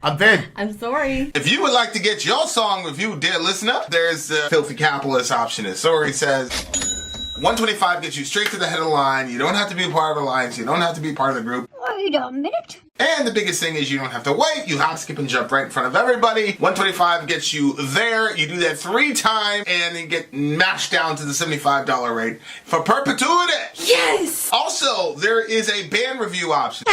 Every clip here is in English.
I'm Vin. I'm Sori. If you would like to get your song reviewed, dear listener, there's the filthy capitalist option. As Sori says, 125 gets you straight to the head of the line. You don't have to be a part of the alliance. You don't have to be part of the group. Wait a minute. And the biggest thing is you don't have to wait. You hop, skip, and jump right in front of everybody. 125 gets you there. You do that 3 times, and then get mashed down to the $75 rate for perpetuity. Yes! Also, there is a band review option.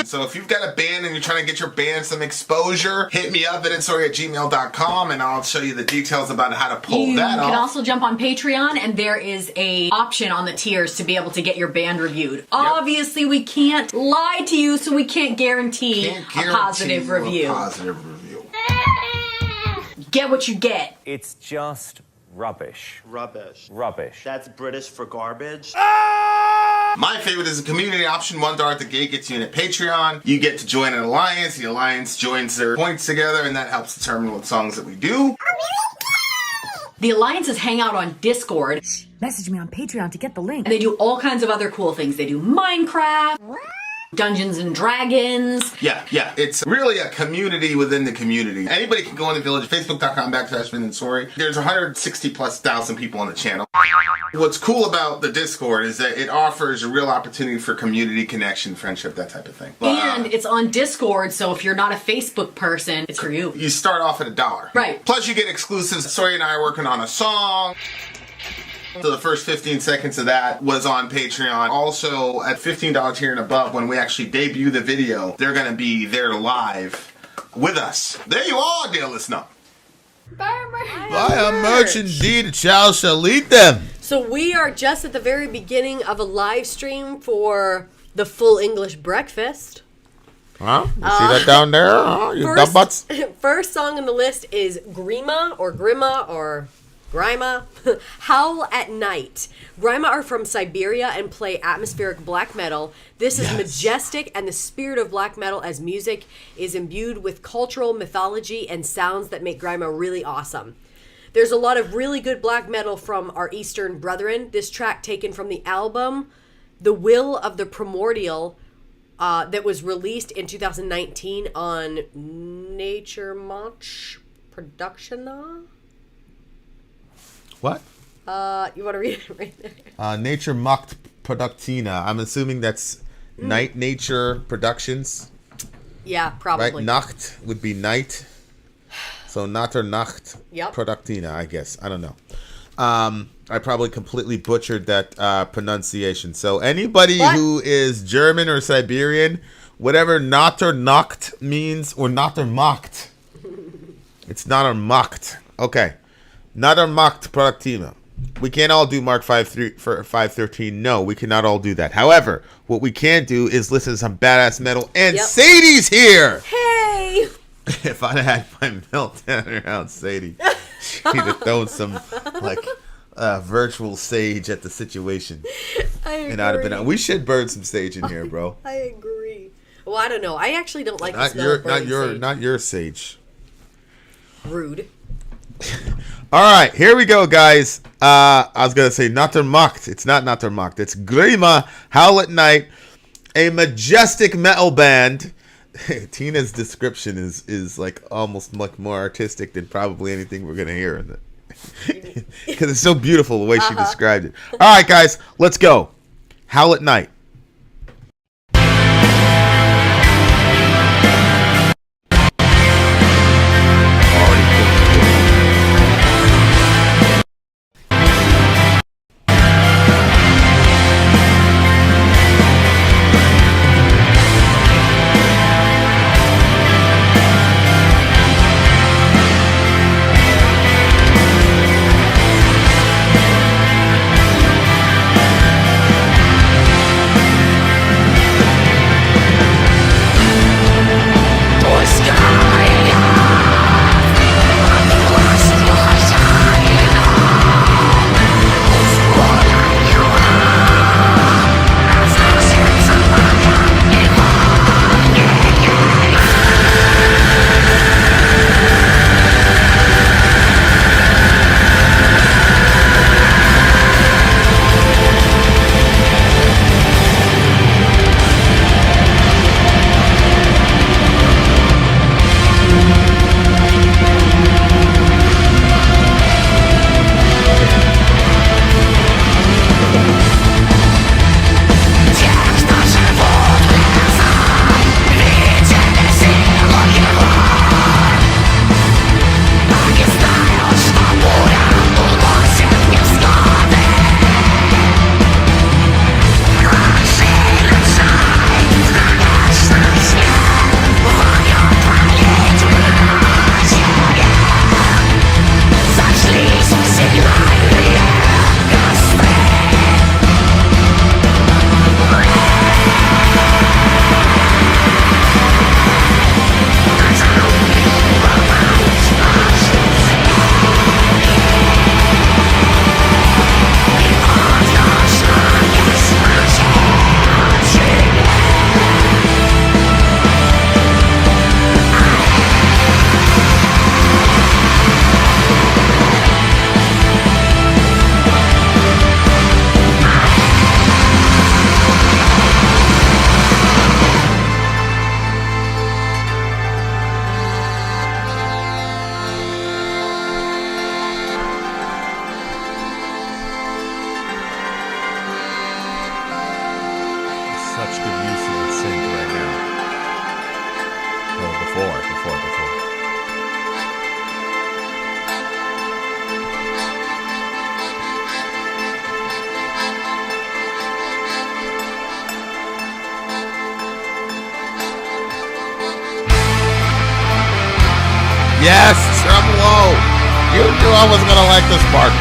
So if you've got a band and you're trying to get your band some exposure, hit me up at vinsori@gmail.com, and I'll show you the details about how to pull that off. You can also jump on Patreon, and there is a option on the tiers to be able to get your band reviewed. Obviously, we can't lie to you, so we can't guarantee a positive review. Get what you get. It's just rubbish. Rubbish. Rubbish. That's British for garbage. My favorite is the community option. $1 at the gate gets you in at Patreon. You get to join an alliance. The alliance joins their points together, and that helps determine what songs that we do. The alliances hang out on Discord. Message me on Patreon to get the link. And they do all kinds of other cool things. They do Minecraft, Dungeons and Dragons. Yeah. It's really a community within the community. Anybody can go on the village, facebook.com/Vin and Sori. There's 160,000+ people on the channel. What's cool about the Discord is that it offers a real opportunity for community connection, friendship, that type of thing. And it's on Discord, so if you're not a Facebook person, it's for you. You start off at $1. Right. Plus you get exclusives. Sori and I are working on a song. So the first 15 seconds of that was on Patreon. Also, at $15 tier and above, when we actually debut the video, they're going to be there live with us. There you are, dear listener. Buy a merch indeed, a child shall eat them. So we are just at the very beginning of a live stream for the Full English Breakfast. Huh? You see that down there? Huh? You dumb butts? First song on the list is Grima or Grima, Howl at Night. Grima are from Siberia and play atmospheric black metal. This is majestic, and the spirit of black metal as music is imbued with cultural mythology and sounds that make Grima really awesome. There's a lot of really good black metal from our Eastern brethren. This track taken from the album The Will of the Primordial that was released in 2019 on Nature March Production. What? You want to read it right there? Nature Macht Productina. I'm assuming that's Night Nature Productions. Yeah, probably. Right? Nacht would be night. So Natter Nacht Yep. Productina, I guess. I don't know. I probably completely butchered that pronunciation. So anybody who is German or Siberian, whatever Natter Nacht means, or Natter Macht. It's Natter Macht. Okay. Natter Macht Productina. We can't all do Mark 513. No, we cannot all do that. However, what we can do is listen to some badass metal. And Sadie's here! Hey! If I'd had my meltdown around Sadie, she'd have thrown some, virtual sage at the situation. I agree. And I'd have been, we should burn some sage in here, bro. I agree. Well, I don't know. I actually don't like the smell of burning sage. Not your sage. Rude. All right, here we go, guys. I was going to say Nattermacht. It's not Nattermacht. It's Grima, Howl at Night, a majestic metal band. Tina's description is like almost much more artistic than probably anything we're going to hear in it. Because it's so beautiful the way she described it. All right, guys, let's go. Howl at Night. Yes, tremolo. You knew I was gonna like this part.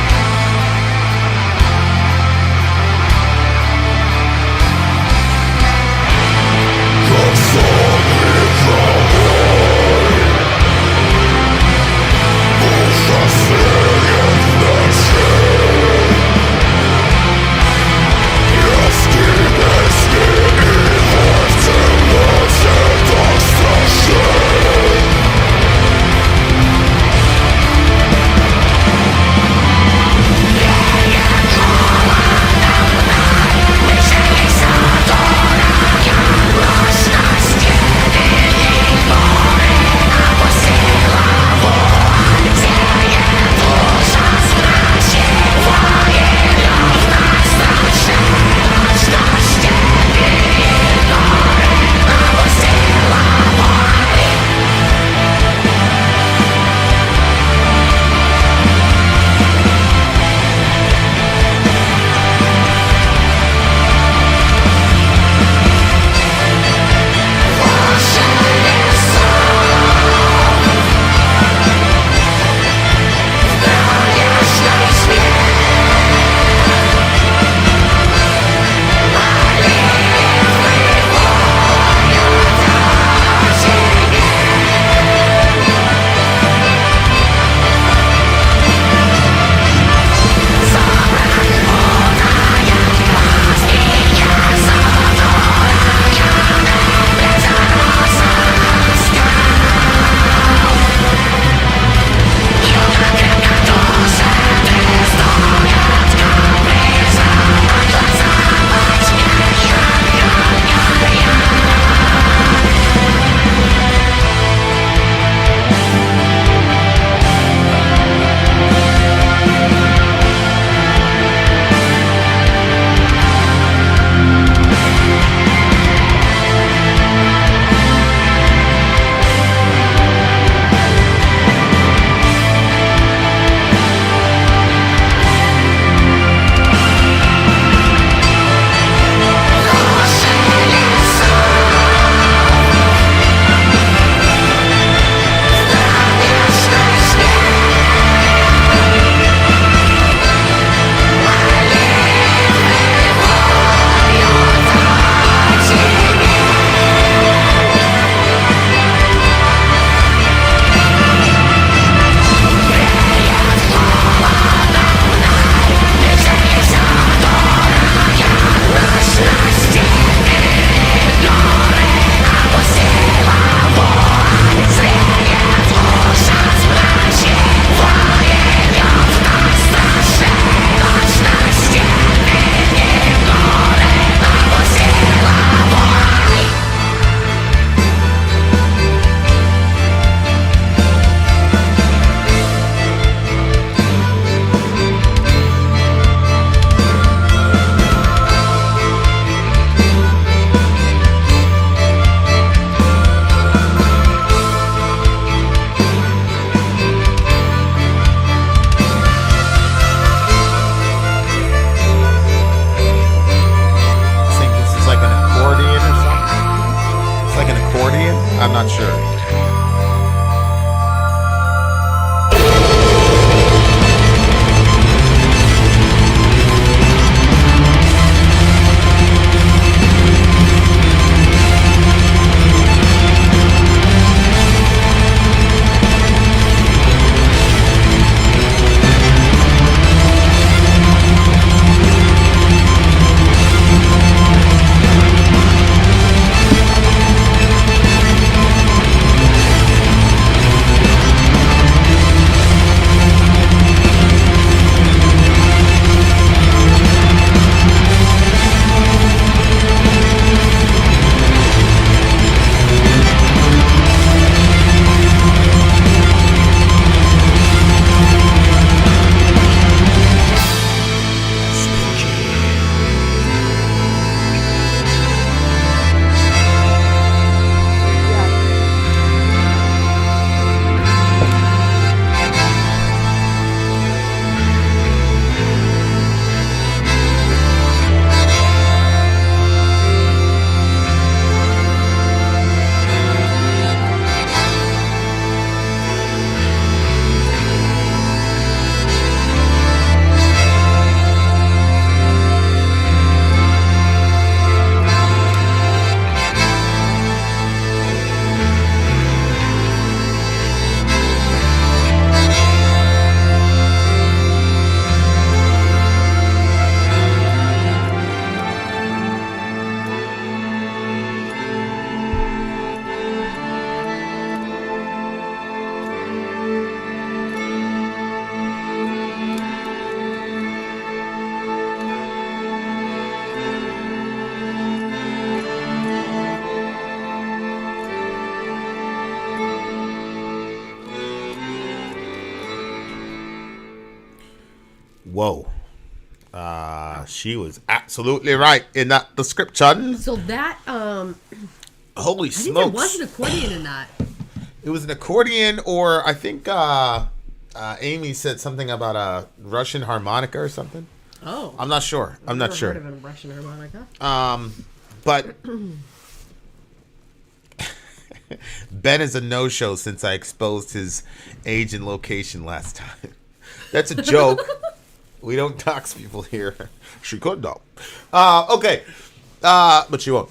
Whoa. She was absolutely right in that description. So that Holy I think smokes. there was an accordion in that. It was an accordion, or I think Amy said something about a Russian harmonica or something. Oh. I'm not sure. I'm not sure. Heard of a Russian harmonica. But Ben is a no-show since I exposed his age and location last time. That's a joke. We don't dox people here. She could though. Okay. But she won't.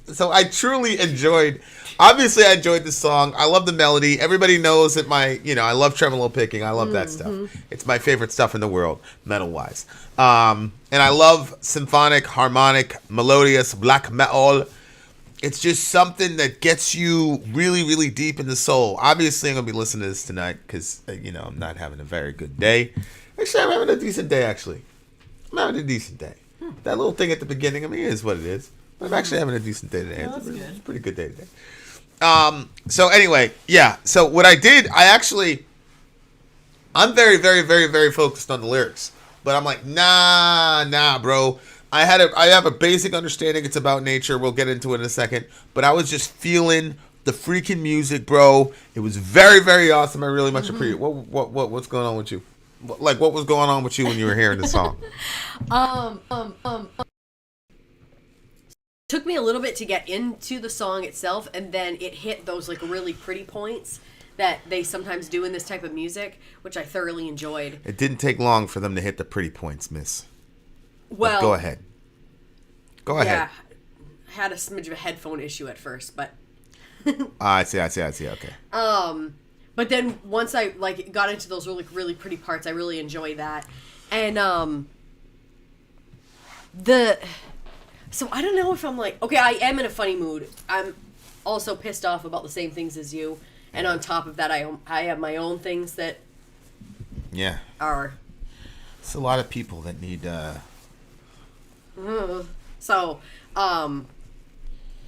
So I truly enjoyed. Obviously, I enjoyed the song. I love the melody. Everybody knows that I love tremolo picking. I love that stuff. It's my favorite stuff in the world, metal-wise. And I love symphonic, harmonic, melodious black metal. It's just something that gets you really, really deep in the soul. Obviously, I'm going to be listening to this tonight because, I'm not having a very good day. Actually, I'm having a decent day, actually. I'm having a decent day. That little thing at the beginning, is what it is. But I'm actually having a decent day today. It's a pretty good day today. So anyway, yeah. So what I did, I'm very, very, very, very focused on the lyrics. But I'm like, nah, bro. I have a basic understanding. It's about nature. We'll get into it in a second. But I was just feeling the freaking music, bro. It was very, very awesome. I really much appreciate it. What's going on with you? What was going on with you when you were hearing the song? Took me a little bit to get into the song itself, and then it hit those really pretty points that they sometimes do in this type of music, which I thoroughly enjoyed. It didn't take long for them to hit the pretty points, miss. Well, but go ahead. Go ahead. Yeah, had a smidge of a headphone issue at first, but I see. Okay. But then once I got into those really, really pretty parts, I really enjoy that. And so I don't know if I'm okay, I am in a funny mood. I'm also pissed off about the same things as you, and on top of that, I have my own things that are. It's a lot of people that need. So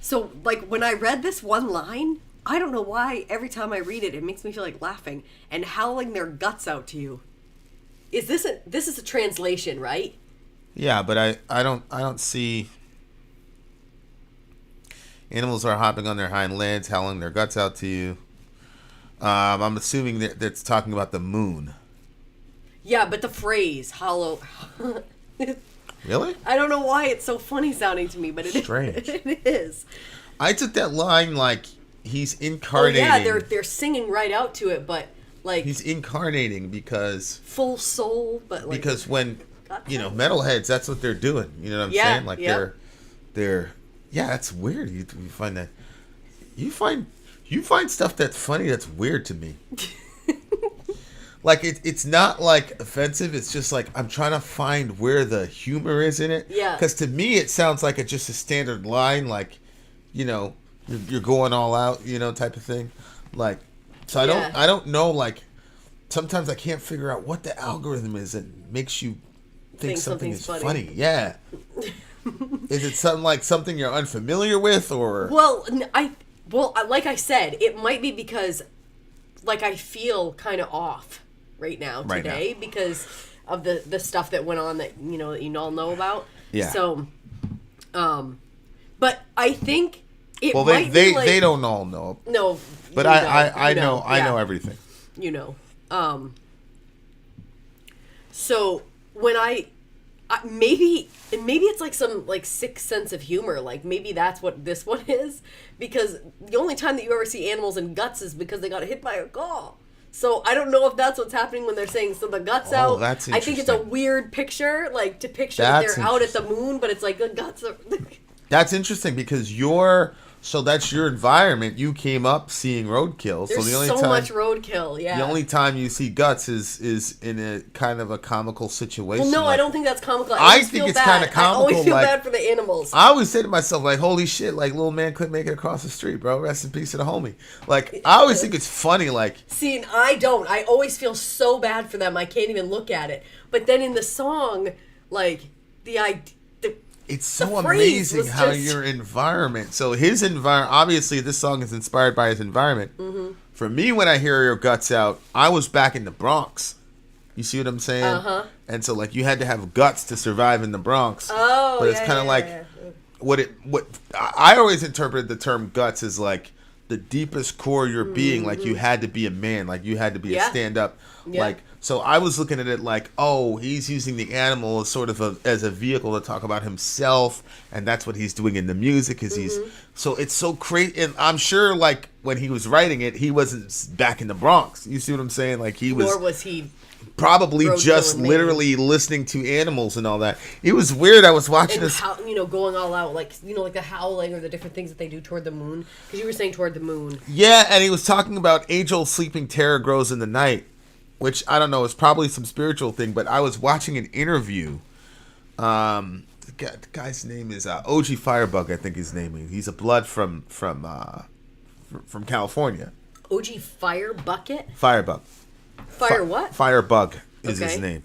when I read this one line, I don't know why every time I read it, it makes me feel like laughing and howling their guts out to you. This is a translation, right? Yeah, but I don't see. Animals are hopping on their hind legs, howling their guts out to you. I'm assuming that that's talking about the moon. Yeah, but the phrase hollow. Really? I don't know why it's so funny sounding to me, but it strange. It is. I took that line like he's incarnating. Oh yeah, they're singing right out to it, but he's incarnating because full soul, but because when metalheads, that's what they're doing. You know what I'm saying? Like they're that's weird. You find that you find stuff that's funny that's weird to me. Like it's not offensive. It's just I'm trying to find where the humor is in it. Yeah. Because to me it sounds like it's just a standard line, you're going all out, type of thing. So I don't know. Sometimes I can't figure out what the algorithm is that makes you think something is funny. Yeah. Is it something you're unfamiliar with, or? Well, like I said, it might be because I feel kind of off right now today because of the stuff that went on that you all know about. Yeah. So, but I think it well, might they don't all know. No, but I know everything. So when maybe it's some sixth sense of humor. Maybe that's what this one is, because the only time that you ever see animals in guts is because they got hit by a car. So I don't know if that's what's happening when they're saying the guts out. That's I think it's a weird picture, to picture that they're out at the moon, but it's the guts are. That's interesting because that's your environment. You came up seeing roadkill. There's so the only so time, much roadkill, yeah. The only time you see guts is in a kind of a comical situation. Well, no, I don't think that's comical. I think it's kind of comical. I always feel bad for the animals. I always say to myself, holy shit, little man couldn't make it across the street, bro. Rest in peace to the homie. I always think it's funny, See, and I don't. I always feel so bad for them. I can't even look at it. But then in the song, the idea. It's so amazing how your environment. So his environment. Obviously, this song is inspired by his environment. Mm-hmm. For me, when I hear your guts out, I was back in the Bronx. You see what I'm saying? And so like you had to have guts to survive in the Bronx. Oh, but it's kind of like what I always interpreted the term guts as like the deepest core of your being. Like you had to be a man. Like you had to be a stand up. Like so I was looking at it like, oh, he's using the animal as sort of as a vehicle to talk about himself, and that's what he's doing in the music. Is he's so it's so crazy, and I'm sure like when he was writing it, he wasn't back in the Bronx. You see what I'm saying? Like he was. Nor was he. Probably just literally listening to animals and all that. It was weird. I was watching this. How, going all out, like like the howling or the different things that they do toward the moon. Because you were saying toward the moon. Yeah, and he was talking about age-old sleeping terror grows in the night, which I don't know is probably some spiritual thing. But I was watching an interview. The guy's name is OG Firebug, I think his name is. He's a blood from California. OG Fire Bucket. Firebug. Fire what? Firebug is his name,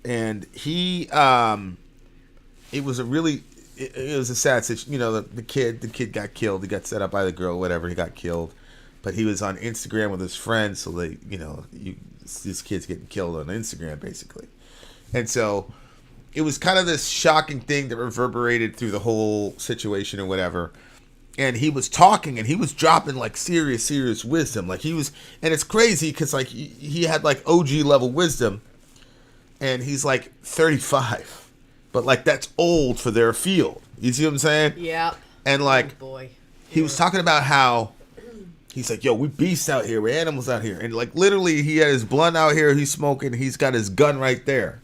and he it was a sad situation. The kid got killed. He got set up by the girl, whatever. He got killed, but he was on Instagram with his friends, so they these kids getting killed on Instagram basically, and so it was kind of this shocking thing that reverberated through the whole situation or whatever. And he was talking, and he was dropping like serious wisdom. Like he was, and it's crazy because like he had like OG level wisdom, and he's like 35, but like that's old for their field. You see what I'm saying? Yeah. And like, boy, he was talking about how he's like, yo, we beasts out here, we're animals out here, and like literally he had his blunt out here, he's smoking, he's got his gun right there,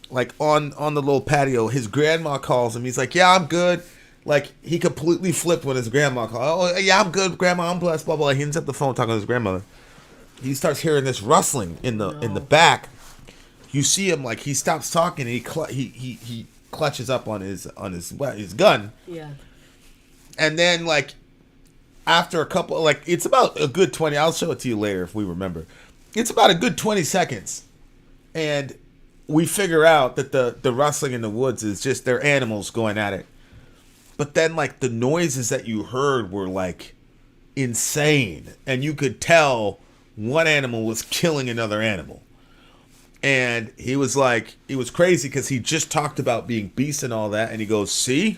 like on the little patio. His grandma calls him. He's like, yeah, I'm good. Like, he completely flipped when his grandma called. Oh, yeah, I'm good, Grandma. I'm blessed, blah, blah. He ends up the phone talking to his grandmother. He starts hearing this rustling in the back. You see him, like, he stops talking, and he clutches up on his gun. Yeah. And then, like, after a couple, like, it's about a good 20. I'll show it to you later if we remember. It's about a good 20 seconds. And we figure out that the rustling in the woods is just their animals going at it. But then, like, the noises that you heard were, like, insane. And you could tell one animal was killing another animal. And he was like, it was crazy because he just talked about being beast and all that. And he goes, see?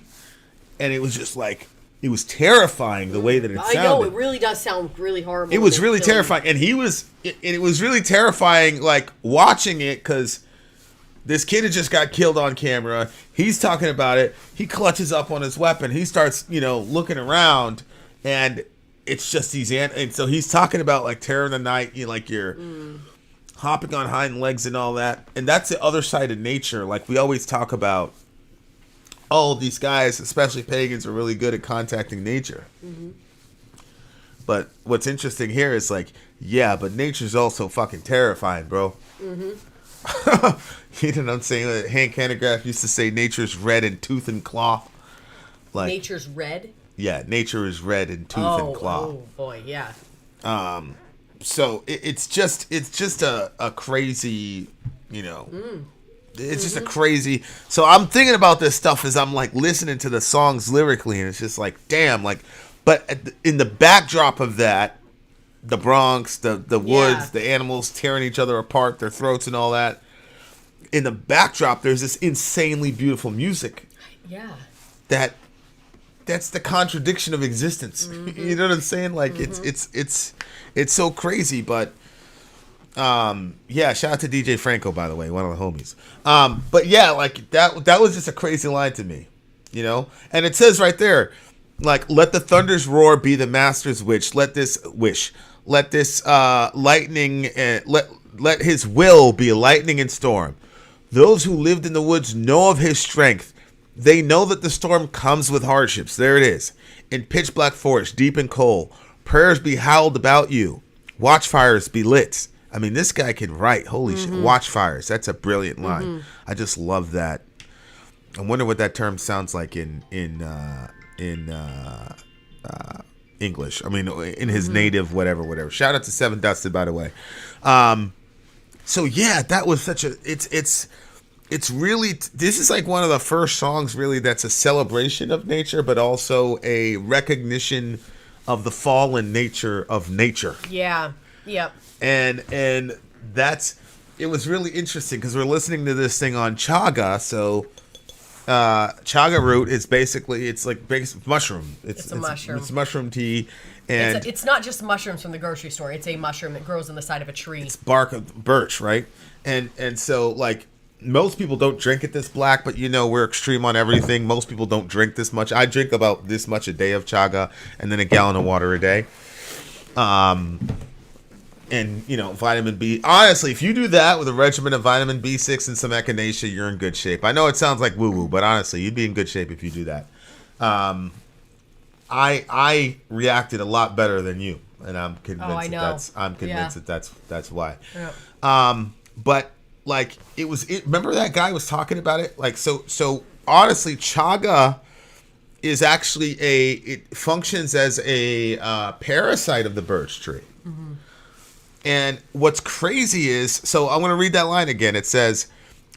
And it was just like, it was terrifying the way that it sounded. I know, it really does sound really horrible. It was really terrifying. And it was really terrifying, like, watching it because this kid had just got killed on camera. He's talking about it. He clutches up on his weapon. He starts, looking around, and it's just these and so he's talking about like terror in the night. Like you're hopping on hind legs and all that. And that's the other side of nature. Like we always talk about. Oh, these guys, especially pagans, are really good at contacting nature. Mm-hmm. But what's interesting here is like, yeah, but nature's also fucking terrifying, bro. Mm-hmm. You know what I'm saying? Hank Hanegraaff used to say nature's red in tooth and claw. Like nature's red? Yeah, nature is red in tooth and claw. Oh boy, yeah. So it's just a crazy, it's just a crazy. So I'm thinking about this stuff as I'm like listening to the songs lyrically, and it's just like, damn, like, but in the backdrop of that, the Bronx, the woods, the animals tearing each other apart, their throats and all that. In the backdrop, there's this insanely beautiful music. Yeah. That's the contradiction of existence. Mm-hmm. You know what I'm saying? Like it's so crazy, but yeah, shout out to DJ Franco, by the way, one of the homies. But yeah, like that was just a crazy line to me, And it says right there, like, let the thunder's roar be the master's wish. Let this lightning, let his will be lightning and storm. Those who lived in the woods know of his strength. They know that the storm comes with hardships. There it is. In pitch black forest, deep and cold, prayers be howled about you. Watchfires be lit. I mean, this guy can write. Holy shit. Watchfires. That's a brilliant line. Mm-hmm. I just love that. I wonder what that term sounds like in English. I mean, in his native whatever. Shout out to Seven Dusted, by the way. So yeah, that was such a. It's really. This is like one of the first songs really that's a celebration of nature, but also a recognition of the fallen nature of nature. Yeah. Yep. And that's it was really interesting because we're listening to this thing on Chaga. So Chaga root is basically it's like mushroom. It's a mushroom. It's mushroom tea, and it's not just mushrooms from the grocery store. It's a mushroom that grows on the side of a tree. it's bark of birch, right? And so like most people don't drink it this black, but we're extreme on everything. Most people don't drink this much. I drink about this much a day of Chaga, and then a gallon of water a day. And vitamin B. Honestly, if you do that with a regimen of vitamin B6 and some echinacea, you're in good shape. I know it sounds like woo-woo, but honestly, you'd be in good shape if you do that. I reacted a lot better than you, and I'm convinced that's why. Yeah. But like remember that guy was talking about it? Like so honestly, Chaga is actually it functions as a parasite of the birch tree. Mm-hmm. And what's crazy is, so I'm going to read that line again. It says,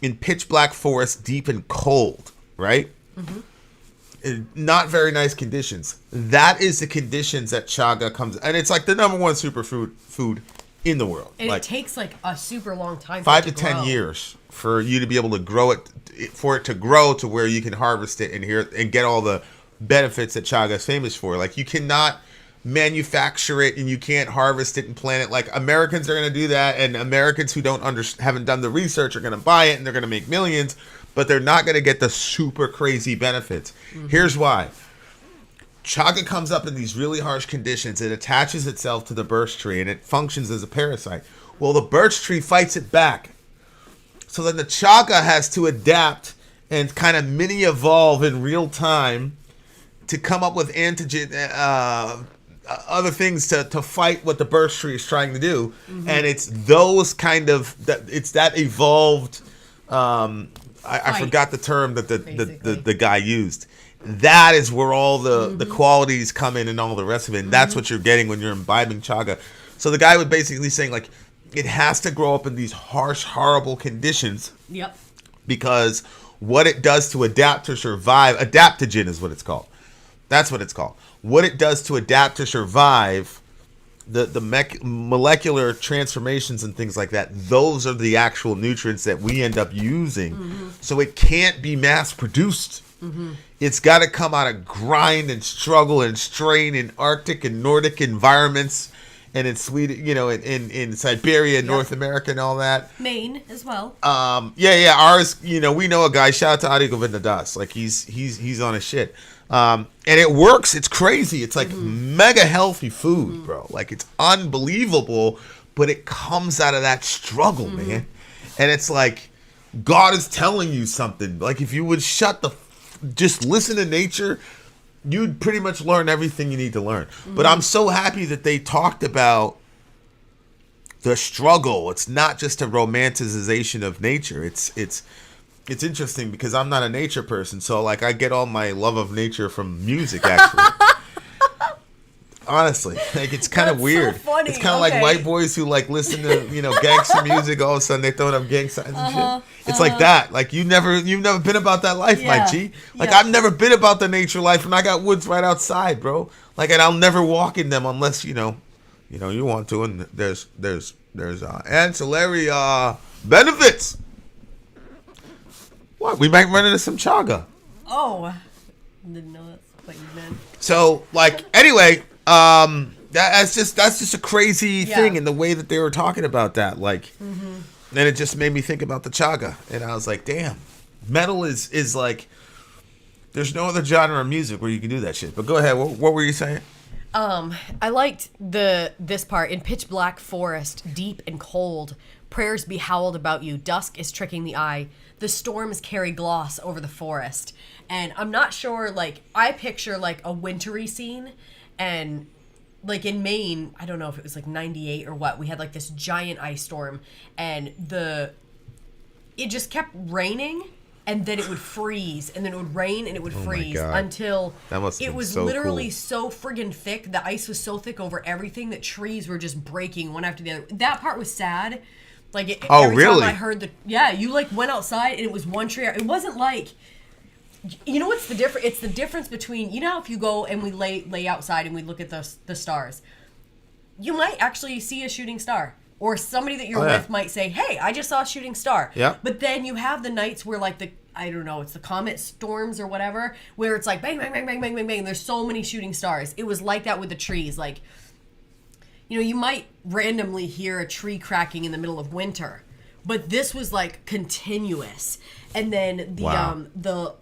in pitch black forest, deep and cold, right? Mm-hmm. Not very nice conditions. That is the conditions that Chaga comes, and it's like the number one food in the world. And like, it takes like a super long time. 5 to 10 years for you to be able to grow it, for it to grow to where you can harvest it and get all the benefits that Chaga is famous for. Like you cannot manufacture it and you can't harvest it and plant it. Like Americans are going to do that, and Americans who haven't done the research are going to buy it and they're going to make millions, but they're not going to get the super crazy benefits. Mm-hmm. Here's why. Chaga comes up in these really harsh conditions. It attaches itself to the birch tree and it functions as a parasite. Well, the birch tree fights it back. So then the Chaga has to adapt and kind of mini evolve in real time to come up with other things to fight what the birch tree is trying to do. Mm-hmm. And it's those kind of it's that evolved I forgot the term that the guy used. That is where all the qualities come in and all the rest of it. And that's what you're getting when you're imbibing Chaga. So the guy was basically saying like it has to grow up in these harsh, horrible conditions. Yep. Because what it does to adapt to survive, adaptogen is what it's called. That's what it's called. What it does to adapt to survive, the molecular transformations and things like that, those are the actual nutrients that we end up using. Mm-hmm. So it can't be mass produced. Mm-hmm. It's got to come out of grind and struggle and strain in Arctic and Nordic environments, and in Sweden, in Siberia, North America, and all that. Maine as well. Yeah. Ours, we know a guy. Shout out to Adi Govindadas. Like he's on his shit. And it works. It's crazy. It's like mega healthy food, bro. Like it's unbelievable, but it comes out of that struggle, man. And it's like God is telling you something. Like if you would just listen to nature, you'd pretty much learn everything you need to learn. But I'm so happy that they talked about the struggle. It's not just a romanticization of nature. It's interesting because I'm not a nature person, so like I get all my love of nature from music actually. Honestly, like it's kind of weird. So funny. It's kind of like white boys who like listen to gangster music. All of a sudden they throwing up gang signs and shit. It's like that. Like you've never been about that life, my G. Like I've never been about the nature life, and I got woods right outside, bro. Like, and I'll never walk in them unless you want to. And there's ancillary benefits. What? We might run into some Chaga. Oh, didn't know that's what you meant. So, like, anyway, that's just a crazy thing in the way that they were talking about that. Like, and it just made me think about the Chaga, and I was like, damn, metal is like, there's no other genre of music where you can do that shit. But go ahead. What were you saying? I liked this part. In pitch black forest, deep and cold, prayers be howled about you. Dusk is tricking the eye. The storms carry gloss over the forest. And I'm not sure, like, I picture, like, a wintry scene. And, like, in Maine, I don't know if it was, like, 98 or what, we had, like, this giant ice storm. And it just kept raining. And then it would freeze. And then it would rain and it would freeze. Until it was so literally cool. So friggin' thick. The ice was so thick over everything that trees were just breaking one after the other. That part was sad. Like, every time I heard you, like, went outside and it was one tree. It wasn't like, you know what's the difference? It's the difference between, you know how if you go and we lay outside and we look at the stars, you might actually see a shooting star. or somebody that you're with might say, hey, I just saw a shooting star. Yeah. But then you have the nights where like I don't know, it's the comet storms or whatever, where it's like bang, bang, bang, bang, bang, bang, bang. There's so many shooting stars. It was like that with the trees. Like, you know, you might randomly hear a tree cracking in the middle of winter, but this was like continuous. And then the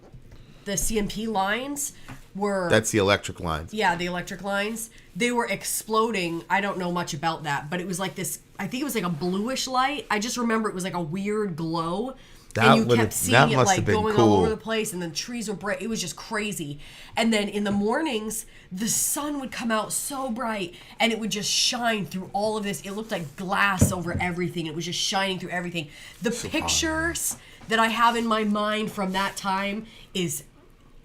CMP lines were... That's the electric lines. Yeah, the electric lines. They were exploding. I don't know much about that, but it was like this, I think it was like a bluish light. I just remember it was like a weird glow. And you kept seeing it like going all over the place, and then trees were bright. It was just crazy. And then in the mornings, the sun would come out so bright, and it would just shine through all of this. It looked like glass over everything. It was just shining through everything. The pictures that I have in my mind from that time is,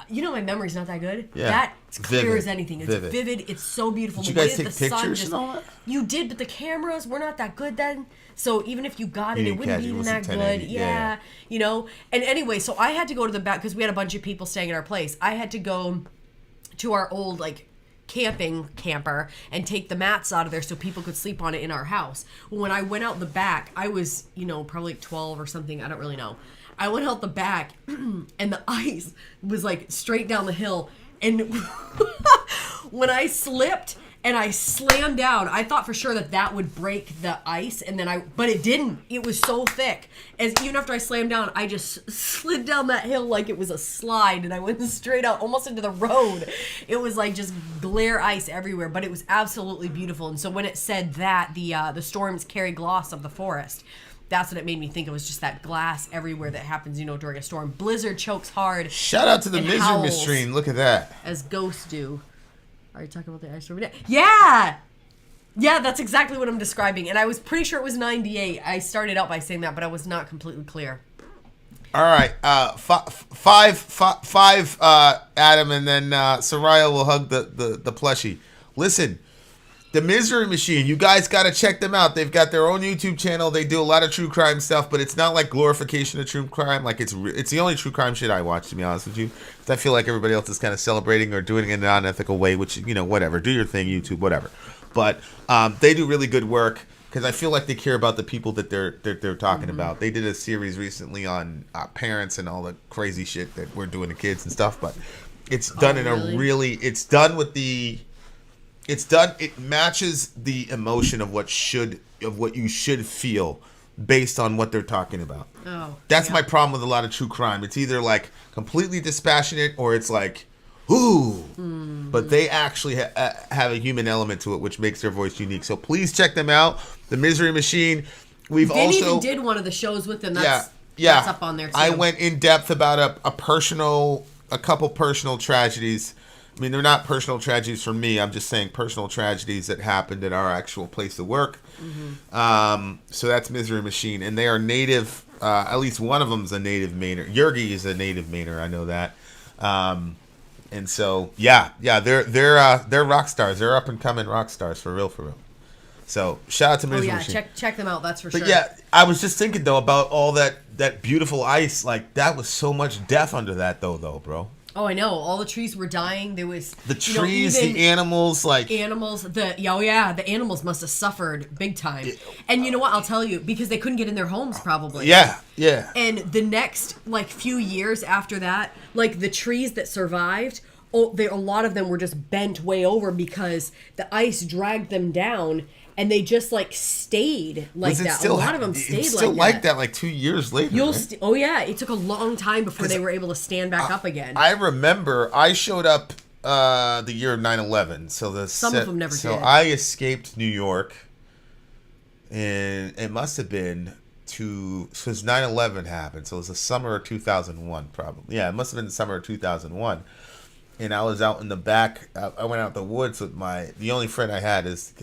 you know, my memory's not that good. Yeah. That's clear as anything. It's vivid. It's so beautiful. Did you guys take pictures and all that? You did, but the cameras were not that good then. So even if you got it, it wouldn't be even that good. Yeah, you know. And anyway, so I had to go to the back because we had a bunch of people staying at our place. I had to go to our old like camper and take the mats out of there so people could sleep on it in our house. When I went out the back, I was, you know, probably 12 or something. I don't really know. I went out the back and the ice was like straight down the hill. And when I slipped and I slammed down, I thought for sure that would break the ice. And then but it didn't. It was so thick. As even after I slammed down, I just slid down that hill like it was a slide. And I went straight out almost into the road. It was like just glare ice everywhere. But it was absolutely beautiful. And so when it said that, the storms carry gloss of the forest, that's what it made me think. It was just that glass everywhere that happens, you know, during a storm. Blizzard chokes hard. Shout out to the Misery Machine. Look at that. As ghosts do. Are you talking about the ice storm? Yeah! Yeah, that's exactly what I'm describing. And I was pretty sure it was 98. I started out by saying that, but I was not completely clear. All right. Five, Adam, and then Soraya will hug the plushie. Listen. The Misery Machine, you guys got to check them out. They've got their own YouTube channel. They do a lot of true crime stuff, but it's not like glorification of true crime. Like it's the only true crime shit I watch, to be honest with you. I feel like everybody else is kind of celebrating or doing it in an unethical way, which, you know, whatever. Do your thing, YouTube, whatever. But they do really good work because I feel like they care about the people that they're talking about. They did a series recently on parents and all the crazy shit that we're doing to kids and stuff, but it's done it matches the emotion of what you should feel based on what they're talking about. That's my problem with a lot of true crime. It's either like completely dispassionate or it's like, ooh. But they actually have a human element to it, which makes their voice unique. So please check them out. The Misery Machine. Vin even did one of the shows with them. That's up on there too. I went in depth about a couple personal tragedies. I mean, they're not personal tragedies for me. I'm just saying personal tragedies that happened at our actual place of work. So that's Misery Machine. And they are native, at least one of them is a native Mainer. Yergi is a native Mainer. I know that. And so, they're rock stars. They're up and coming rock stars for real. So shout out to Misery Machine. Check them out. That's for sure. But yeah, I was just thinking though about all that beautiful ice. Like that was so much death under that though, bro. Oh, I know. All the trees were dying. There was the trees, the animals, the animals must have suffered big time. And you know what? I'll tell you, because they couldn't get in their homes probably. Yeah. And the next few years after that, like the trees that survived, a lot of them were just bent way over because the ice dragged them down. And they just stayed like that. A lot of them stayed like that. Like 2 years later. It took a long time before they were able to stand back up again. I remember I showed up the year of 9/11. Some of them never did. So I escaped New York, and it must have been because 9/11 happened. So it was the summer of 2001, probably. Yeah, it must have been the summer of 2001. And I was out in the back. I went out the woods with the only friend I had is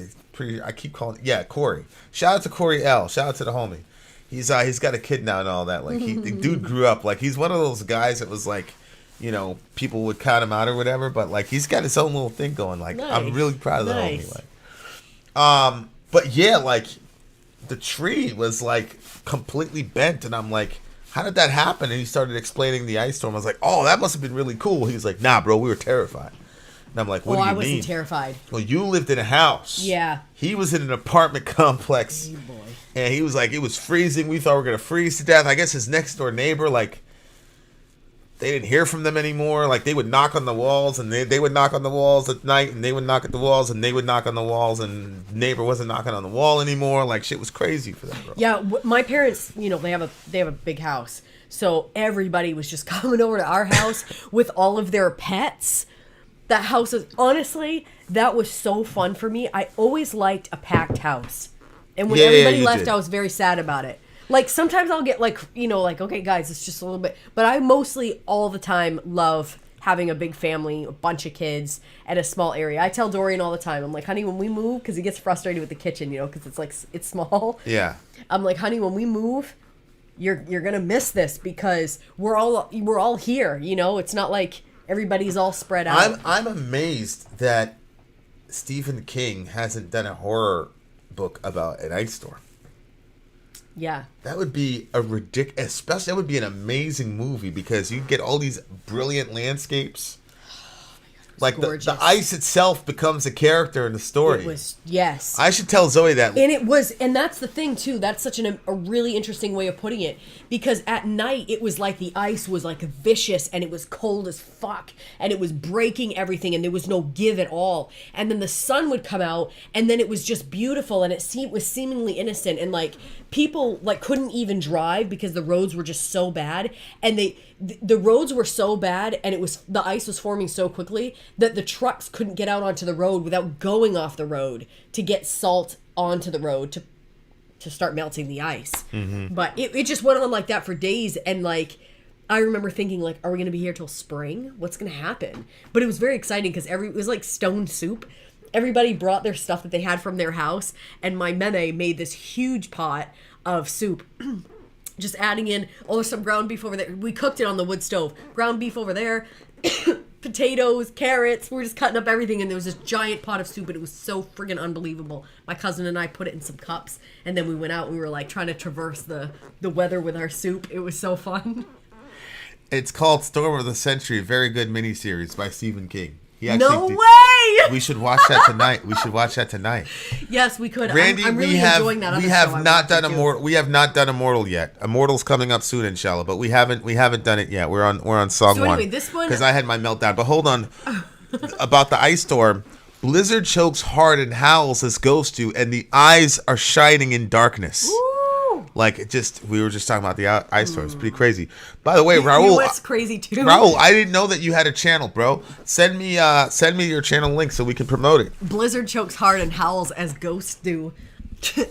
I keep calling Corey. Shout out to Corey L. Shout out to the homie. He's got a kid now and all that. Like the dude grew up. Like he's one of those guys that was like, you know, people would count him out or whatever. But like he's got his own little thing going. Like nice. I'm really proud of the homie. Like, but yeah, like the tree was like completely bent, and I'm like, how did that happen? And he started explaining the ice storm. I was like, oh, that must have been really cool. He was like, nah, bro, we were terrified. And I'm like, what do you mean? I wasn't terrified. Well, you lived in a house. Yeah. He was in an apartment complex. And he was like, it was freezing. We thought we were going to freeze to death. I guess his next door neighbor, like, they didn't hear from them anymore. Like, they would knock on the walls, and they would knock on the walls at night, and they would knock at the walls, and they would knock on the walls, and neighbor wasn't knocking on the wall anymore. Like, shit was crazy for them, bro. Yeah, my parents, you know, they have a big house. So everybody was just coming over to our house with all of their pets. That house is, honestly, that was so fun for me. I always liked a packed house. And when everybody left, I was very sad about it. Like, sometimes I'll get, like, you know, like, okay, guys, it's just a little bit. But I mostly, all the time, love having a big family, a bunch of kids, and a small area. I tell Dorian all the time, I'm like, honey, when we move, because he gets frustrated with the kitchen, you know, because it's, like, it's small. Yeah. I'm like, honey, when we move, you're going to miss this because we're all here, you know? It's not like everybody's all spread out. I'm amazed that Stephen King hasn't done a horror book about an ice storm. Yeah. That would be a ridiculous, especially that would be an amazing movie because you get all these brilliant landscapes. Like the ice itself becomes a character in the story. It was, yes. I should tell Zoe that. And that's the thing too. That's such a really interesting way of putting it. Because at night it was like the ice was like vicious and it was cold as fuck and it was breaking everything and there was no give at all. And then the sun would come out and then it was just beautiful and it was seemingly innocent and like people like couldn't even drive because the roads were just so bad and the roads were so bad and the ice was forming so quickly that the trucks couldn't get out onto the road without going off the road to get salt onto the road to start melting the ice. Mm-hmm. But it just went on like that for days and like I remember thinking like, are we going to be here till spring? What's going to happen? But it was very exciting because it was like stone soup. Everybody brought their stuff that they had from their house and my mene made this huge pot of soup. Just adding in, some ground beef over there. We cooked it on the wood stove. Ground beef over there, potatoes, carrots. We're just cutting up everything, and there was this giant pot of soup, and it was so friggin' unbelievable. My cousin and I put it in some cups, and then we went out and we were like trying to traverse the weather with our soup. It was so fun. It's called Storm of the Century, a very good miniseries by Stephen King. No way! We should watch that tonight. Yes, we could. Randy, I'm really enjoying that. We have not done Immortal yet. Immortal's coming up soon, inshallah, but we haven't done it yet. We're on song so one. Anyway, this one because I had my meltdown. But hold on, about the ice storm. Blizzard chokes hard and howls as ghosts do, and the eyes are shining in darkness. Ooh. Like we were just talking about the ice storm. It's pretty crazy. By the way, Raul, what's crazy too? Raul, I didn't know that you had a channel, bro. Send me your channel link so we can promote it. Blizzard chokes hard and howls as ghosts do.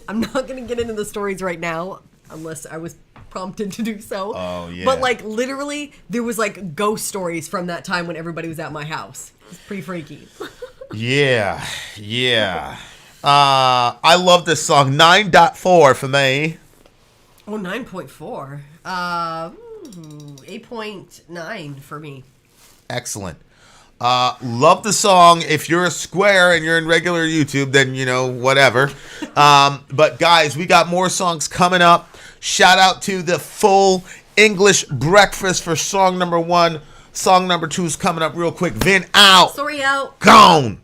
I'm not gonna get into the stories right now unless I was prompted to do so. Oh yeah. But like literally, there was like ghost stories from that time when everybody was at my house. It's pretty freaky. Yeah. I love this song. 9.4 for me. Oh, 9.4. 8.9 for me. Excellent. Love the song. If you're a square and you're in regular YouTube, then, you know, whatever. But, guys, we got more songs coming up. Shout out to the full English breakfast for song number 1. Song number 2 is coming up real quick. Vin out. Sorry out. Gone.